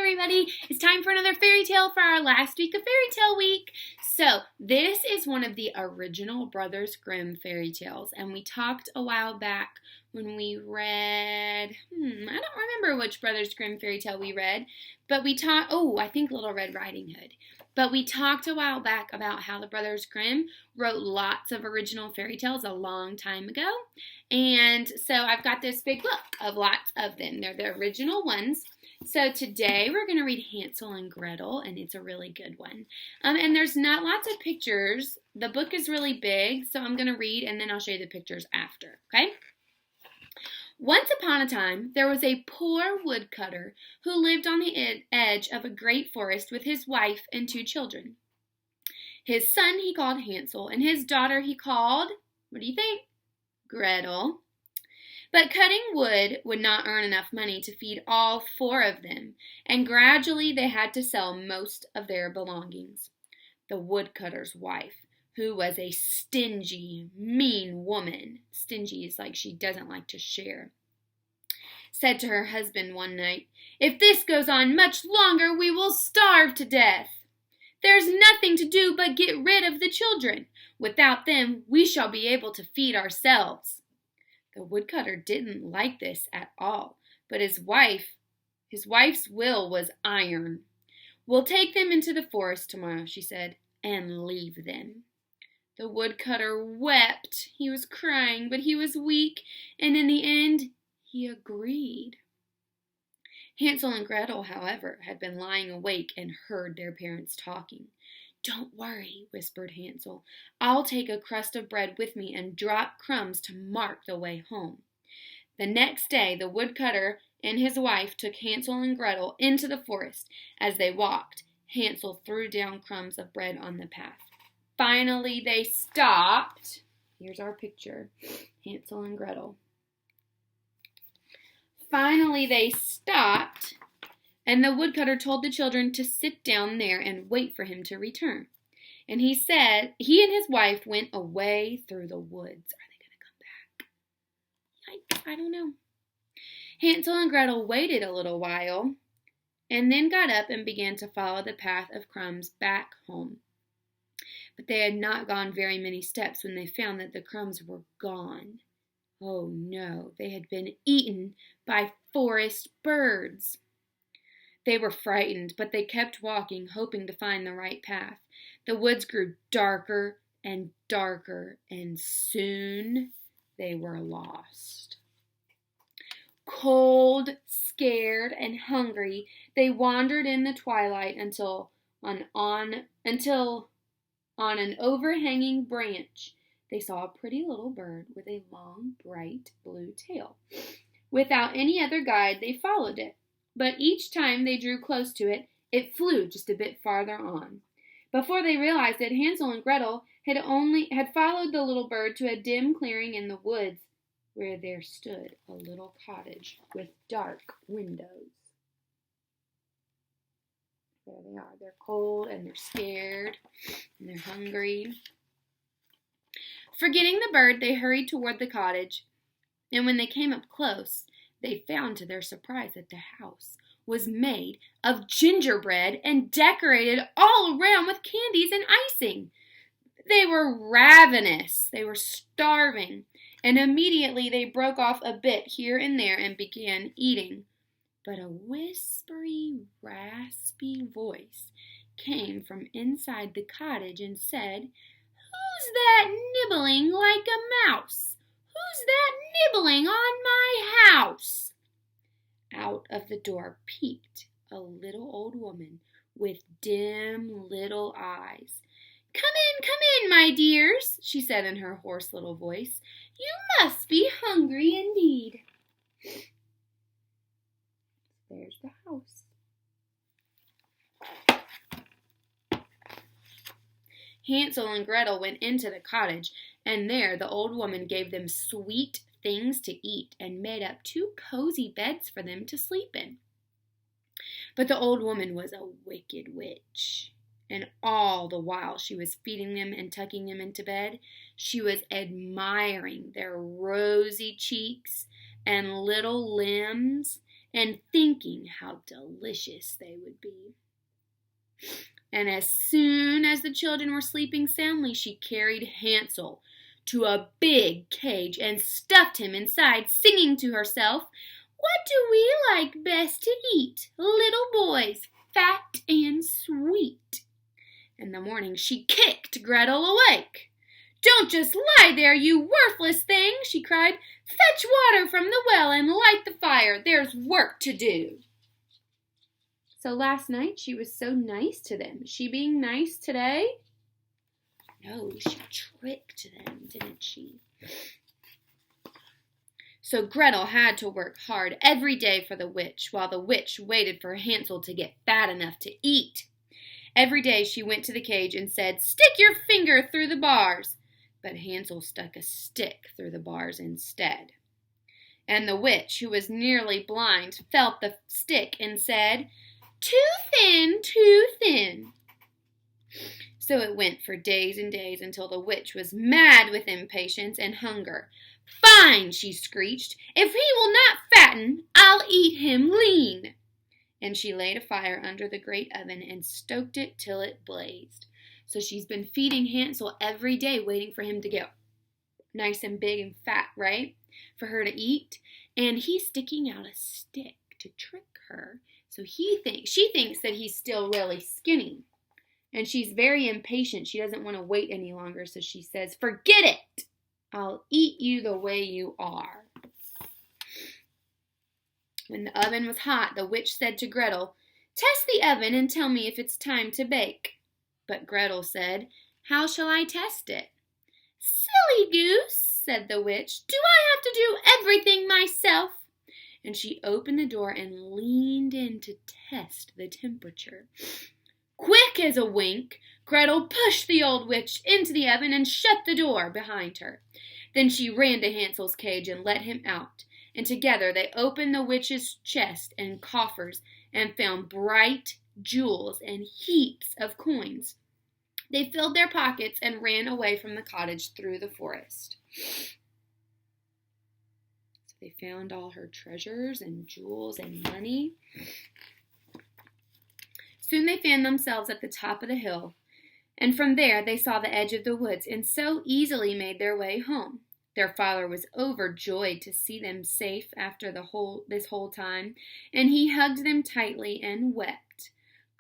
everybody, it's time for another fairy tale for our last week of Fairy Tale Week. So this is one of the original Brothers Grimm fairy tales, and we talked a while back when we read, I don't remember which Brothers Grimm fairy tale we read, but we talked, I think Little Red Riding Hood. But we talked a while back about how the Brothers Grimm wrote lots of original fairy tales a long time ago. And so I've got this big book of lots of them. They're the original ones. So today we're going to read Hansel and Gretel, and it's a really good one. And there's not lots of pictures. The book is really big, so I'm going to read and then I'll show you the pictures after, okay? Once upon a time, there was a poor woodcutter who lived on the edge of a great forest with his wife and 2 children. His son he called Hansel, and his daughter he called, what do you think? Gretel. But cutting wood would not earn enough money to feed all 4 of them, and gradually they had to sell most of their belongings. The woodcutter's wife, who was a stingy, mean woman, stingy is like she doesn't like to share, said to her husband one night, "If this goes on much longer, we will starve to death. There's nothing to do but get rid of the children. Without them, we shall be able to feed ourselves." The woodcutter didn't like this at all, but his wife's will was iron. "We'll take them into the forest tomorrow," she said, "and leave them." The woodcutter wept. He was crying, but he was weak, and in the end, he agreed. Hansel and Gretel, however, had been lying awake and heard their parents talking. "Don't worry," whispered Hansel. "I'll take a crust of bread with me and drop crumbs to mark the way home." The next day, the woodcutter and his wife took Hansel and Gretel into the forest. As they walked, Hansel threw down crumbs of bread on the path. Finally, they stopped. Here's our picture, Hansel and Gretel. Finally, they stopped, and the woodcutter told the children to sit down there and wait for him to return. And he said he and his wife went away through the woods. Are they going to come back? Yikes, I don't know. Hansel and Gretel waited a little while and then got up and began to follow the path of crumbs back home. But they had not gone very many steps when they found that the crumbs were gone. Oh no, they had been eaten by forest birds. They were frightened, but they kept walking, hoping to find the right path. The woods grew darker and darker, and soon they were lost. Cold, scared, and hungry, they wandered in the twilight until on an overhanging branch, they saw a pretty little bird with a long, bright blue tail. Without any other guide, they followed it. But each time they drew close to it, it flew just a bit farther on. Before they realized it, Hansel and Gretel had followed the little bird to a dim clearing in the woods, where there stood a little cottage with dark windows. There they are. They're cold and they're scared and they're hungry. Forgetting the bird, they hurried toward the cottage, and when they came up close, they found to their surprise that the house was made of gingerbread and decorated all around with candies and icing. They were ravenous. They were starving, and immediately they broke off a bit here and there and began eating. But a whispery, raspy voice came from inside the cottage and said, "Who's that nibbling like a mouse? Who's that nibbling on my house?" Out of the door peeped a little old woman with dim little eyes. Come in, my dears," she said in her hoarse little voice. "You must be hungry indeed." There's the house. Hansel and Gretel went into the cottage, and there the old woman gave them sweet things to eat and made up 2 cozy beds for them to sleep in. But the old woman was a wicked witch, and all the while she was feeding them and tucking them into bed, she was admiring their rosy cheeks and little limbs and thinking how delicious they would be. And as soon as the children were sleeping soundly, she carried Hansel to a big cage and stuffed him inside, singing to herself, "What do we like best to eat, little boys, fat and sweet?" In the morning she kicked Gretel awake. "Don't just lie there, you worthless thing," she cried. "Fetch water from the well and light the fire. There's work to do." So last night she was so nice to them. Is she being nice today? No, she tricked them, didn't she? So Gretel had to work hard every day for the witch, while the witch waited for Hansel to get fat enough to eat. Every day she went to the cage and said, "Stick your finger through the bars." But Hansel stuck a stick through the bars instead. And the witch, who was nearly blind, felt the stick and said, "Too thin, too thin." So it went for days and days until the witch was mad with impatience and hunger. "Fine," she screeched. "If he will not fatten, I'll eat him lean." And she laid a fire under the great oven and stoked it till it blazed. So she's been feeding Hansel every day, waiting for him to get nice and big and fat, right? For her to eat. And he's sticking out a stick to trick her. So she thinks that he's still really skinny. And she's very impatient. She doesn't want to wait any longer. So she says, "Forget it. I'll eat you the way you are." When the oven was hot, the witch said to Gretel, "Test the oven and tell me if it's time to bake." But Gretel said, "How shall I test it?" "Silly goose," said the witch. "Do I have to do everything myself?" And she opened the door and leaned in to test the temperature. Quick as a wink, Gretel pushed the old witch into the oven and shut the door behind her. Then she ran to Hansel's cage and let him out, and together they opened the witch's chest and coffers and found bright jewels and heaps of coins. They filled their pockets and ran away from the cottage through the forest. So they found all her treasures and jewels and money. Soon they found themselves at the top of the hill, and from there they saw the edge of the woods and so easily made their way home. Their father was overjoyed to see them safe after this whole time, and he hugged them tightly and wept.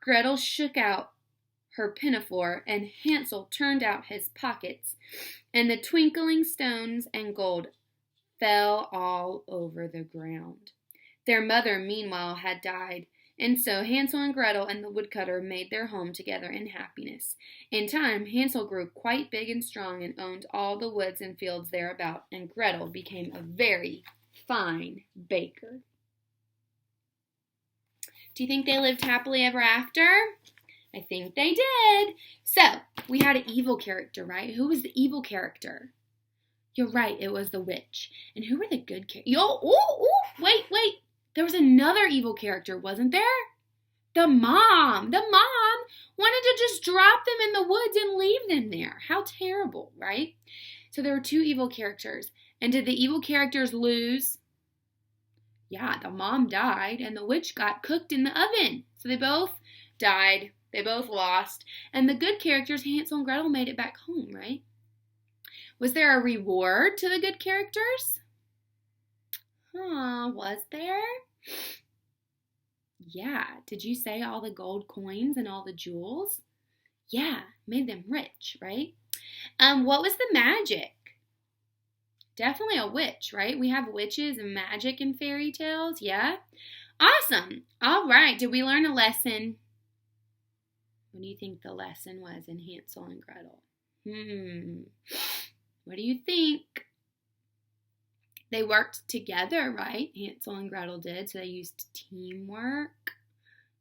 Gretel shook out her pinafore, and Hansel turned out his pockets, and the twinkling stones and gold fell all over the ground. Their mother, meanwhile, had died, and so Hansel and Gretel and the woodcutter made their home together in happiness. In time, Hansel grew quite big and strong and owned all the woods and fields thereabout, and Gretel became a very fine baker. Do you think they lived happily ever after? I think they did. So, we had an evil character, right? Who was the evil character? You're right, it was the witch. And who were the good characters? Wait. There was another evil character, wasn't there? The mom. The mom wanted to just drop them in the woods and leave them there. How terrible, right? So there were two evil characters. And did the evil characters lose? Yeah, the mom died and the witch got cooked in the oven. So they both died. They both lost. And the good characters, Hansel and Gretel, made it back home, right? Was there a reward to the good characters? Was there? Yeah. Did you say all the gold coins and all the jewels? Yeah, made them rich, right? What was the magic? Definitely a witch, right? We have witches and magic in fairy tales, yeah? Awesome. All right, did we learn a lesson? What do you think the lesson was in Hansel and Gretel? What do you think? They worked together, right? Hansel and Gretel did, so they used teamwork.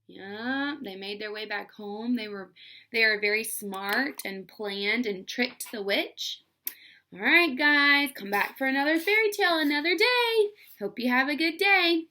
Yeah, they made their way back home. They were very smart and planned and tricked the witch. All right, guys, come back for another fairy tale another day. Hope you have a good day.